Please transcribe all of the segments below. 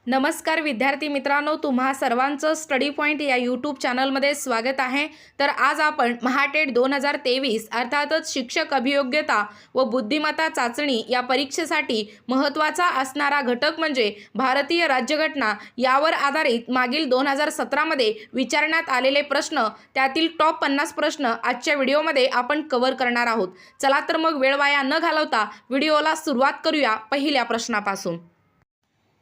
नमस्कार विद्यार्थी मित्रांनो, तुम्हा सर्वांचं स्टडी पॉईंट या यूट्यूब चॅनलमध्ये स्वागत आहे। तर आज आपण महाटेट 2023 अर्थातच शिक्षक अभियोग्यता व बुद्धिमत्ता चाचणी या परीक्षेसाठी महत्त्वाचा असणारा घटक म्हणजे भारतीय राज्यघटना यावर आधारित मागील 2017 मध्ये विचारण्यात आलेले प्रश्न, त्यातील टॉप 50 प्रश्न आजच्या व्हिडिओमध्ये आपण कव्हर करणार आहोत। चला तर मग वेळ वाया न घालवता व्हिडिओला सुरुवात करूया पहिल्या प्रश्नापासून।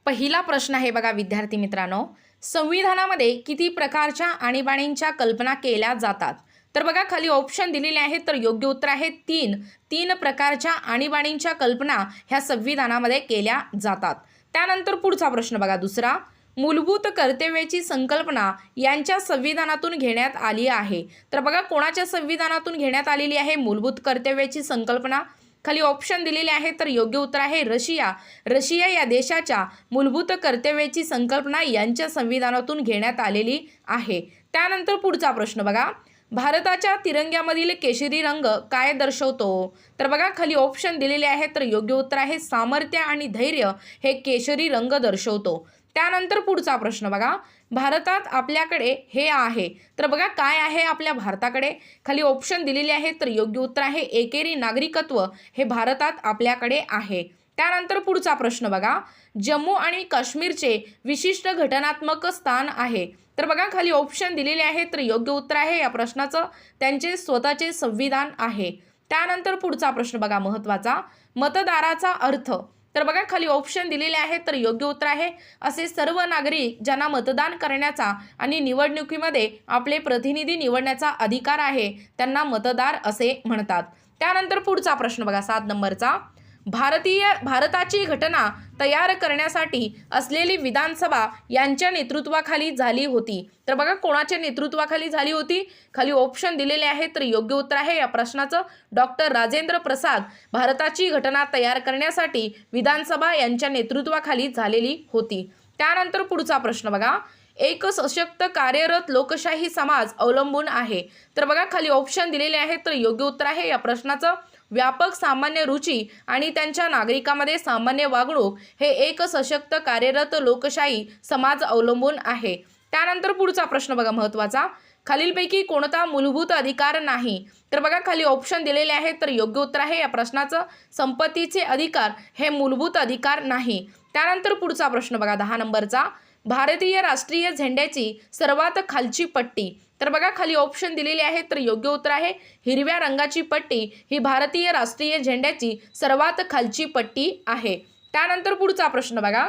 पहिला प्रश्न आहे बघा विद्यार्थी मित्रांनो, संविधानामध्ये किती प्रकारच्या आणीबाणींच्या कल्पना केल्या जातात? तर बघा खाली ऑप्शन दिलेले आहेत, तर योग्य उत्तर आहे 3 प्रकारच्या आणीबाणींच्या कल्पना ह्या संविधानामध्ये केल्या जातात। त्यानंतर पुढचा प्रश्न बघा दुसरा, मूलभूत कर्तव्याची संकल्पना यांच्या संविधानातून घेण्यात आली आहे। तर बघा कोणाच्या संविधानातून घेण्यात आलेली आहे मूलभूत कर्तव्याची संकल्पना? खाली ऑप्शन दिलेले आहे, तर योग्य उत्तर आहे रशिया या देशाच्या मूलभूत कर्तव्याची संकल्पना यांच्या संविधानातून घेण्यात आलेली आहे। त्यानंतर पुढचा प्रश्न बघा, भारताच्या तिरंग्यामधील केशरी रंग काय दर्शवतो? तर बघा खाली ऑप्शन दिलेले आहे, तर योग्य उत्तर आहे सामर्थ्य आणि धैर्य हे केशरी रंग दर्शवतो। त्यानंतर पुढचा प्रश्न बघा, भारतात आपल्याकडे हे आहे। तर बघा काय आहे आपल्या भारताकडे? खाली ऑप्शन दिलेले आहे, तर योग्य उत्तर आहे एकेरी नागरिकत्व हे भारतात आपल्याकडे आहे। त्यानंतर पुढचा प्रश्न बघा, जम्मू आणि काश्मीरचे विशिष्ट घटनात्मक स्थान आहे। तर बघा खाली ऑप्शन दिलेले आहे, तर योग्य उत्तर आहे या प्रश्नाचं त्यांचे स्वतःचे संविधान आहे। त्यानंतर पुढचा प्रश्न बघा महत्त्वाचा, मतदाराचा अर्थ? तर बघा खाली ऑप्शन दिलेले आहेत, तर योग्य उत्तर आहे असे सर्व नागरिक ज्यांना मतदान करण्याचा आणि निवडणुकीमध्ये आपले प्रतिनिधी निवडण्याचा अधिकार आहे त्यांना मतदार असे म्हणतात। त्यानंतर पुढचा प्रश्न बघा 7 नंबरचा, भारताची घटना तयार करण्यासाठी असलेली विधानसभा यांच्या नेतृत्वाखाली झाली होती। तर बघा कोणाच्या नेतृत्वाखाली झाली होती? खाली ऑप्शन दिलेले आहे, तर योग्य उत्तर आहे या प्रश्नाचं डॉक्टर राजेंद्र प्रसाद भारताची घटना तयार करण्यासाठी विधानसभा यांच्या नेतृत्वाखाली झालेली होती। त्यानंतर पुढचा प्रश्न बघा, एक सशक्त कार्यरत लोकशाही समाज अवलंबून आहे। तर बघा खाली ऑप्शन दिलेले आहेत, तर योग्य उत्तर आहे या प्रश्नाचं व्यापक सामान्य रुची आणि त्यांच्या नागरिकांमध्ये सामान्य वागणूक हे एक सशक्त कार्यरत लोकशाही समाज अवलंबून आहे। त्यानंतर पुढचा प्रश्न बघा महत्त्वाचा, खालीलपैकी कोणता मूलभूत अधिकार नाही? तर बघा खाली ऑप्शन दिलेले आहेत, तर योग्य उत्तर आहे या प्रश्नाचं संपत्तीचे अधिकार हे मूलभूत अधिकार नाही। त्यानंतर पुढचा प्रश्न बघा 10 नंबरचा, भारतीय राष्ट्रीय झेंड्याची सर्वात खालची पट्टी? तर बघा खाली ऑप्शन दिलेले आहेत, तर योग्य उत्तर आहे हिरव्या रंगाची पट्टी ही भारतीय राष्ट्रीय झेंड्याची सर्वात खालची पट्टी आहे। त्यानंतर पुढचा प्रश्न बघा,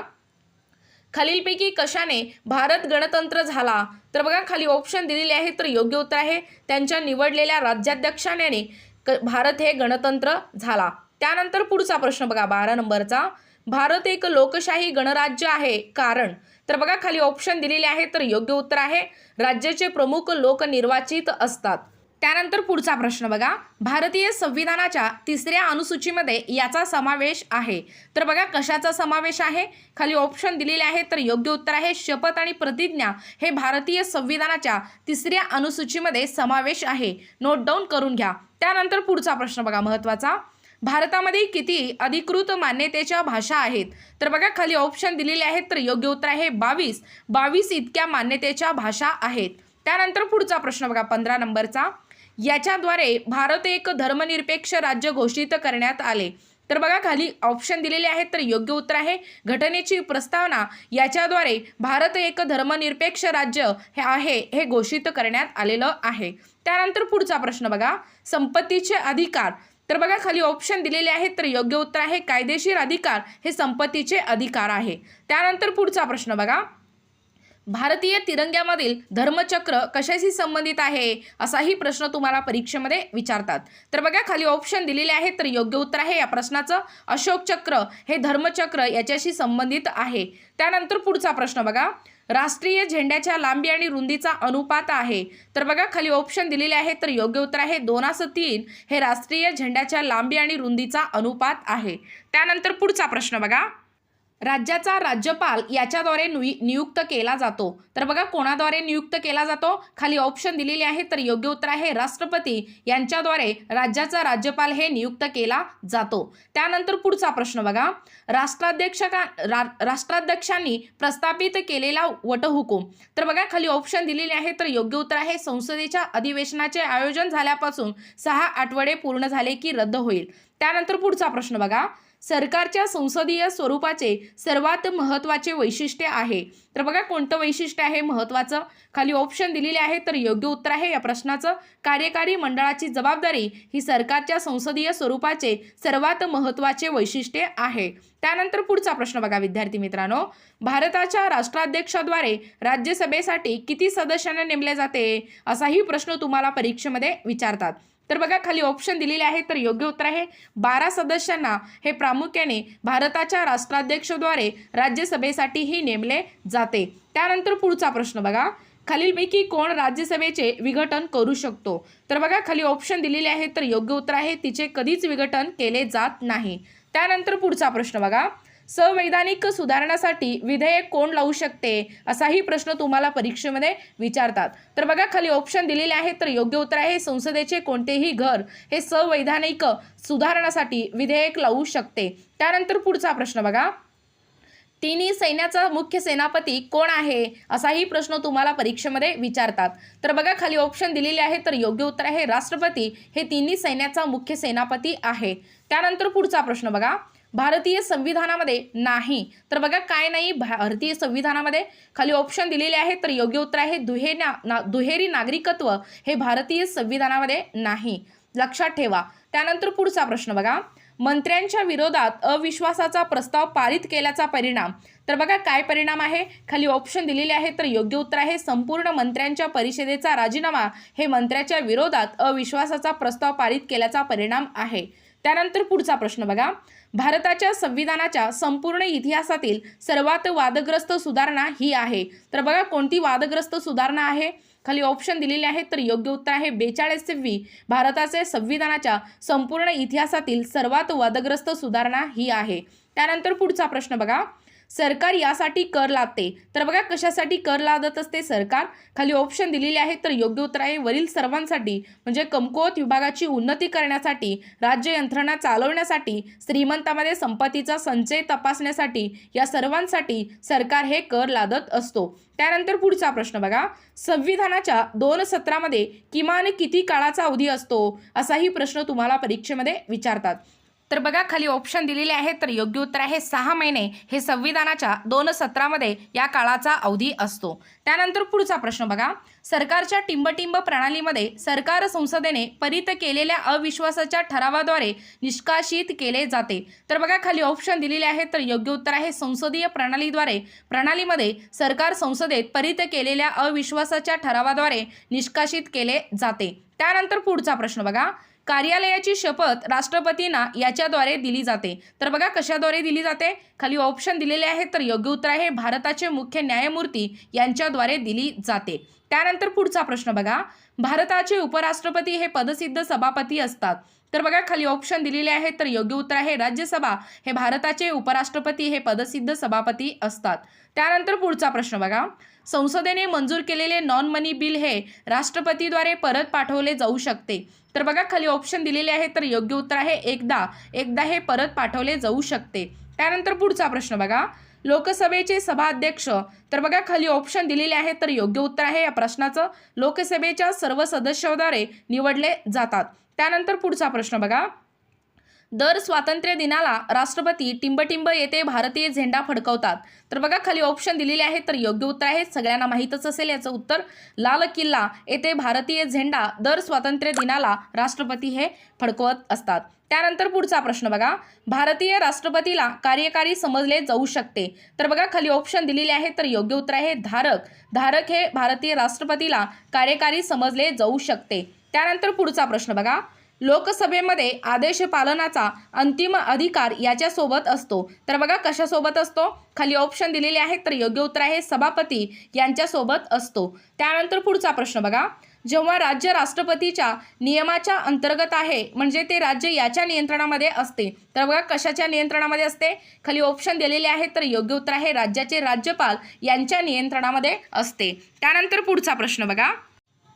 खालीलपैकी कशाने भारत गणतंत्र झाला? तर बघा खाली ऑप्शन दिलेले आहेत, तर योग्य उत्तर आहे त्यांच्या निवडलेल्या राज्याध्यक्षाने भारत हे गणतंत्र झाला। त्यानंतर पुढचा प्रश्न बघा 12 नंबरचा, भारत एक लोकशाही गणराज्य आहे कारण? तर बघा खाली ऑप्शन दिलेले आहे, तर योग्य उत्तर आहे राज्याचे प्रमुख लोक निर्वाचित असतात। त्यानंतर पुढचा प्रश्न बघा, भारतीय संविधानाच्या 3ऱ्या अनुसूचीमध्ये याचा समावेश आहे। तर बघा कशाचा समावेश आहे? खाली ऑप्शन दिलेले आहेत, तर योग्य उत्तर आहे शपथ आणि प्रतिज्ञा हे भारतीय संविधानाच्या 3ऱ्या अनुसूचीमध्ये समावेश आहे। नोट डाऊन करून घ्या। त्यानंतर पुढचा प्रश्न बघा महत्त्वाचा, भारतामध्ये किती अधिकृत मान्यतेच्या भाषा आहेत? तर बघा खाली ऑप्शन दिलेले आहेत, तर योग्य उत्तर आहे 22 इतक्या मान्यतेच्या भाषा आहेत। त्यानंतर पुढचा प्रश्न बघा 15 नंबरचा, याच्याद्वारे भारत एक धर्मनिरपेक्ष राज्य घोषित करण्यात आले। तर बघा खाली ऑप्शन दिलेले आहेत, तर योग्य उत्तर आहे घटनेची प्रस्तावना याच्याद्वारे भारत एक धर्मनिरपेक्ष राज्य हे आहे हे घोषित करण्यात आलेलं आहे। त्यानंतर पुढचा प्रश्न बघा, संपत्तीचे अधिकार? तर बघा खाली ऑप्शन दिलेले आहेत, तर योग्य उत्तर आहे कायदेशीर अधिकार हे संपत्तीचे अधिकार आहे। त्यानंतर पुढचा प्रश्न बघा, भारतीय तिरंग्यामधील धर्मचक्र कशाशी संबंधित आहे असाही प्रश्न तुम्हाला परीक्षेमध्ये विचारतात। तर बघा खाली ऑप्शन दिलेले आहेत, तर योग्य उत्तर आहे या प्रश्नाचं अशोक चक्र हे धर्मचक्र याच्याशी संबंधित आहे। त्यानंतर पुढचा प्रश्न बघा, राष्ट्रीय झेंड्याच्या लांबी आणि रुंदीचा अनुपात आहे? तर बघा खाली ऑप्शन दिलेले आहेत, तर योग्य उत्तर आहे 2:3 हे राष्ट्रीय झेंड्याच्या लांबी आणि रुंदीचा अनुपात आहे। त्यानंतर पुढचा प्रश्न बघा, राज्याचा राज्यपाल याच्याद्वारे नियुक्त केला जातो. तर बघा कोणाद्वारे नियुक्त केला जातो? खाली ऑप्शन दिलेले आहे, तर योग्य उत्तर आहे राष्ट्रपती यांच्याद्वारे राज्याचा राज्यपाल हे नियुक्त केला जातो. त्यानंतर पुढचा प्रश्न बघा, राष्ट्राध्यक्षांनी प्रस्थापित केलेला वटहुकूम. तर बघा खाली ऑप्शन दिलेले आहे, तर योग्य उत्तर आहे संसदेच्या अधिवेशनाचे आयोजन झाल्यापासून 6 आठवडे पूर्ण झाले की रद्द होईल. त्यानंतर पुढचा प्रश्न बघा, सरकारच्या संसदीय स्वरूपाचे सर्वात महत्त्वाचे वैशिष्ट्य आहे. तर बघा कोणतं वैशिष्ट्य आहे महत्त्वाचं? खाली ऑप्शन दिलेले आहे, तर योग्य उत्तर आहे या प्रश्नाचं कार्यकारी मंडळाची जबाबदारी ही सरकारच्या संसदीय स्वरूपाचे सर्वात महत्त्वाचे वैशिष्ट्य आहे. त्यानंतर पुढचा प्रश्न बघा विद्यार्थी मित्रांनो, भारताच्या राष्ट्राध्यक्षाद्वारे राज्यसभेसाठी किती सदस्यांना नेमले जाते? असाही प्रश्न तुम्हाला परीक्षेमध्ये विचारतात. तर बघा खाली ऑप्शन दिलेले आहे, तर योग्य उत्तर आहे 12 सदस्यांना हे प्रामुख्याने भारताच्या राष्ट्राध्यक्षाद्वारे राज्यसभेसाठीही नेमले जाते. त्यानंतर पुढचा प्रश्न बघा, खालीलपैकी कोण राज्यसभेचे विघटन करू शकतो? तर बघा खाली ऑप्शन दिलेले आहे, तर योग्य उत्तर आहे तिचे कधीच विघटन केले जात नाही. त्यानंतर पुढचा प्रश्न बघा, संवैधानिक सुधारणासाठी विधेयक कोण लावू शकते? असाही प्रश्न तुम्हाला परीक्षेमध्ये विचारतात. तर बघा खाली ऑप्शन दिलेले आहे, तर योग्य उत्तर आहे संसदेचे कोणतेही घर हे संवैधानिक सुधारणासाठी विधेयक लावू शकते. त्यानंतर पुढचा प्रश्न बघा, तिन्ही सैन्याचा मुख्य सेनापती कोण आहे? असाही प्रश्न तुम्हाला परीक्षेमध्ये विचारतात. तर बघा खाली ऑप्शन दिलेले आहे, तर योग्य उत्तर आहे राष्ट्रपती हे तिन्ही सैन्याचा मुख्य सेनापती आहे. त्यानंतर पुढचा प्रश्न बघा, भारतीय संविधानामध्ये नाही. तर बघा काय नाही भारतीय संविधानामध्ये? खाली ऑप्शन दिलेले आहे, तर योग्य उत्तर आहे दुहेरी नागरिकत्व हे भारतीय संविधानामध्ये नाही, लक्षात ठेवा. त्यानंतर पुढचा प्रश्न बघा, मंत्र्यांच्या विरोधात अविश्वासाचा प्रस्ताव पारित केल्याचा परिणाम. तर बघा काय परिणाम आहे? खाली ऑप्शन दिलेले आहे, तर योग्य उत्तर आहे संपूर्ण मंत्र्यांच्या परिषदेचा राजीनामा हे मंत्र्याच्या विरोधात अविश्वासाचा प्रस्ताव पारित केल्याचा परिणाम आहे. त्यानंतर पुढचा प्रश्न बघा, भारताच्या संविधानाच्या संपूर्ण इतिहासातील सर्वात वादग्रस्त सुधारणा ही आहे. तर बघा कोणती वादग्रस्त सुधारणा आहे? खाली ऑप्शन दिलेले आहेत, तर योग्य उत्तर आहे 42वी भारताचे संविधानाच्या संपूर्ण इतिहासातील सर्वात वादग्रस्त सुधारणा ही आहे. त्यानंतर पुढचा प्रश्न बघा, सरकार यासाठी कर लादते. तर बघा कशासाठी कर लादत असते सरकार? खाली ऑप्शन दिलेले आहेत, तर योग्य उत्तर आहे वरील सर्वांसाठी, म्हणजे कमकुवत विभागाची उन्नती करण्यासाठी, राज्य यंत्रणा चालवण्यासाठी, श्रीमंतांमध्ये संपत्तीचा संचय तपासण्यासाठी, या सर्वांसाठी सरकार हे कर लादत असतो. त्यानंतर पुढचा प्रश्न बघा, संविधानाच्या 2 सत्रामध्ये किमान किती काळाचा अवधी असतो? असाही प्रश्न तुम्हाला परीक्षेमध्ये विचारतात. तर बघा खाली ऑप्शन दिलेले आहेत, तर योग्य उत्तर आहे 6 महिने हे संविधानाच्या 2 सत्रामध्ये या काळाचा अवधी असतो. त्यानंतर पुढचा प्रश्न बघा, सरकारच्या टिंबटिंब प्रणालीमध्ये सरकार संसदेने पारित केलेल्या अविश्वासाच्या ठरावाद्वारे निष्कासित केले जाते. तर बघा खाली ऑप्शन दिलेले आहेत, तर योग्य उत्तर आहे संसदीय प्रणालीमध्ये सरकार संसदेत पारित केलेल्या अविश्वासाच्या ठरावाद्वारे निष्कासित केले जाते. त्यानंतर पुढचा प्रश्न बघा, कार्यालयाची शपथ राष्ट्रपतींना याच्याद्वारे दिली जाते. तर बघा कशाद्वारे दिली जाते? खाली ऑप्शन दिलेले आहेत, तर योग्य उत्तर आहे भारताचे मुख्य न्यायमूर्ती यांच्याद्वारे दिली जाते. त्यानंतर पुढचा प्रश्न बघा, भारताचे उपराष्ट्रपती हे पदसिद्ध सभापती असतात. तर बघा खाली ऑप्शन दिलेले आहेत, तर योग्य उत्तर आहे राज्यसभा हे भारताचे उपराष्ट्रपती हे पदसिद्ध सभापती असतात. त्यानंतर पुढचा प्रश्न बघा, संसदेने मंजूर केलेले नॉन मनी बिल हे राष्ट्रपतीद्वारे परत पाठवले जाऊ शकते. तर बघा खाली ऑप्शन दिलेले आहे, तर योग्य उत्तर आहे एकदा हे परत पाठवले जाऊ शकते. त्यानंतर पुढचा प्रश्न बघा, लोकसभेचे सभाध्यक्ष. तर बघा खाली ऑप्शन दिलेले आहेत, तर योग्य उत्तर आहे या प्रश्नाचं लोकसभेच्या सर्व सदस्यांद्वारे निवडले जातात. त्यानंतर पुढचा प्रश्न बघा, दर स्वातंत्र्य दिनाला राष्ट्रपती टिंबटिंब येथे भारतीय झेंडा फडकवतात. तर बघा खाली ऑप्शन दिलेले आहेत, तर योग्य उत्तर आहे सगळ्यांना माहीतच असेल याचं उत्तर लाल किल्ला येथे भारतीय झेंडा दर स्वातंत्र्य दिनाला राष्ट्रपती हे फडकवत असतात. त्यानंतर पुढचा प्रश्न बघा, भारतीय राष्ट्रपतीला कार्यकारी समजले जाऊ शकते. तर बघा खाली ऑप्शन दिलेले आहेत, तर योग्य उत्तर आहे धारक हे भारतीय राष्ट्रपतीला कार्यकारी समजले जाऊ शकते. त्यानंतर पुढचा प्रश्न बघा, लोकसभेमध्ये आदेश पालनाचा अंतिम अधिकार याच्यासोबत असतो. तर बघा कशासोबत असतो? खाली ऑप्शन दिलेले आहेत, तर योग्य उत्तर आहे सभापती यांच्यासोबत असतो. त्यानंतर पुढचा प्रश्न बघा, जेव्हा राज्य राष्ट्रपतीच्या नियमाच्या अंतर्गत आहे म्हणजे ते राज्य याच्या नियंत्रणामध्ये असते. तर बघा कशाच्या नियंत्रणामध्ये असते? खाली ऑप्शन दिलेले आहेत, तर योग्य उत्तर आहे राज्याचे राज्यपाल यांच्या नियंत्रणामध्ये असते. त्यानंतर पुढचा प्रश्न बघा,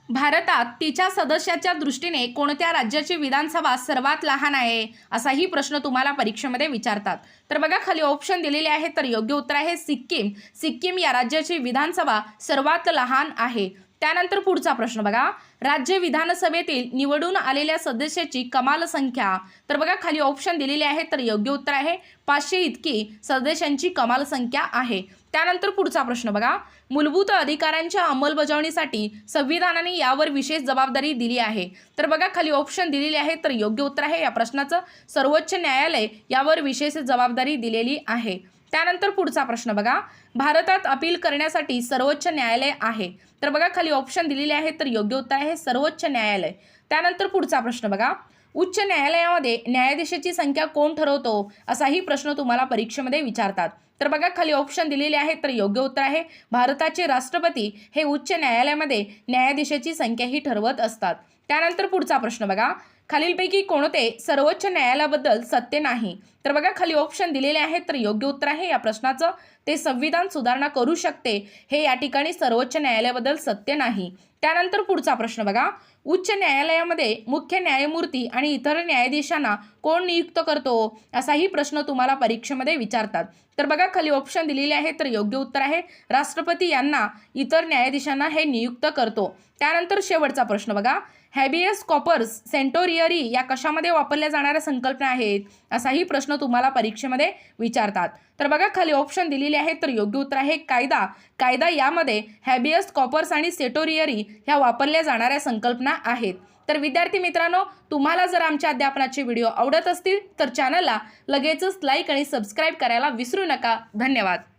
भारतात तिच्या सदस्याच्या दृष्टीने कोणत्या राज्याची विधानसभा सर्वात लहान आहे? असाही प्रश्न तुम्हाला परीक्षेमध्ये विचारतात. तर बघा खाली ऑप्शन दिलेले आहेत, तर योग्य उत्तर आहे सिक्कीम. सिक्कीम या राज्याची विधानसभा सर्वात लहान आहे. त्यानंतर पुढचा प्रश्न बघा, राज्य विधानसभेतील निवडून आलेल्या सदस्याची कमाल संख्या. तर बघा खाली ऑप्शन दिलेले आहेत, तर योग्य उत्तर आहे 500 इतकी सदस्यांची कमाल संख्या आहे. त्यानंतर पुढचा प्रश्न बघा, मूलभूत अधिकारांच्या अंमलबजावणीसाठी संविधानाने यावर विशेष जबाबदारी दिली आहे. तर बघा खाली ऑप्शन दिलेले आहेत, तर योग्य उत्तर आहे या प्रश्नाचं सर्वोच्च न्यायालय यावर विशेष जबाबदारी दिलेली आहे. त्यानंतर पुढचा प्रश्न बघा, भारतात अपील करण्यासाठी सर्वोच्च न्यायालय आहे. तर बघा खाली ऑप्शन दिलेले आहेत, तर योग्य उत्तर आहे सर्वोच्च न्यायालय. त्यानंतर पुढचा प्रश्न बघा, उच्च न्यायालयामध्ये न्यायाधीशाची संख्या कोण ठरवतो? असाही प्रश्न तुम्हाला परीक्षेमध्ये विचारतात. तर बघा खाली ऑप्शन दिलेले आहेत, तर योग्य उत्तर आहे भारताचे राष्ट्रपती हे उच्च न्यायालयामध्ये न्यायाधीशाची संख्याही ठरवत असतात. त्यानंतर पुढचा प्रश्न बघा, खालीलपैकी कोणते सर्वोच्च न्यायालयाबद्दल सत्य नाही? तर बघा खाली ऑप्शन दिलेले आहेत, तर योग्य उत्तर आहे या प्रश्नाचं ते संविधान सुधारणा करू शकते हे या ठिकाणी सर्वोच्च न्यायालयाबद्दल सत्य नाही. त्यानंतर पुढचा प्रश्न बघा, उच्च न्यायालयामध्ये मुख्य न्यायमूर्ती आणि इतर न्यायाधीशांना कोण नियुक्त करतो? असाही प्रश्न तुम्हाला परीक्षेमध्ये विचारतात. तर बघा खाली ऑप्शन दिलेले आहे, तर योग्य उत्तर आहे राष्ट्रपती यांना इतर न्यायाधीशांना हे नियुक्त करतो. त्यानंतर शेवटचा प्रश्न बघा, हॅबियस कॉर्पस सेंटोरियरी या कशामध्ये वापरल्या जाणाऱ्या संकल्पना आहेत? असाही प्रश्न तुम्हाला परीक्षेमध्ये विचारतात. तर बघा खाली ऑप्शन दिलेले आहेत, तर योग्य उत्तर आहे कायदा. कायदा यामध्ये हॅबियस कॉर्पस आणि सेंटोरियरी ह्या वापरल्या जाणाऱ्या संकल्पना आहेत. तर विद्यार्थी मित्रांनो, तुम्हाला जर आमच्या अध्यापनाचे व्हिडिओ आवडत असतील तर चॅनलला लगेचच लाईक आणि सबस्क्राईब करायला विसरू नका. धन्यवाद.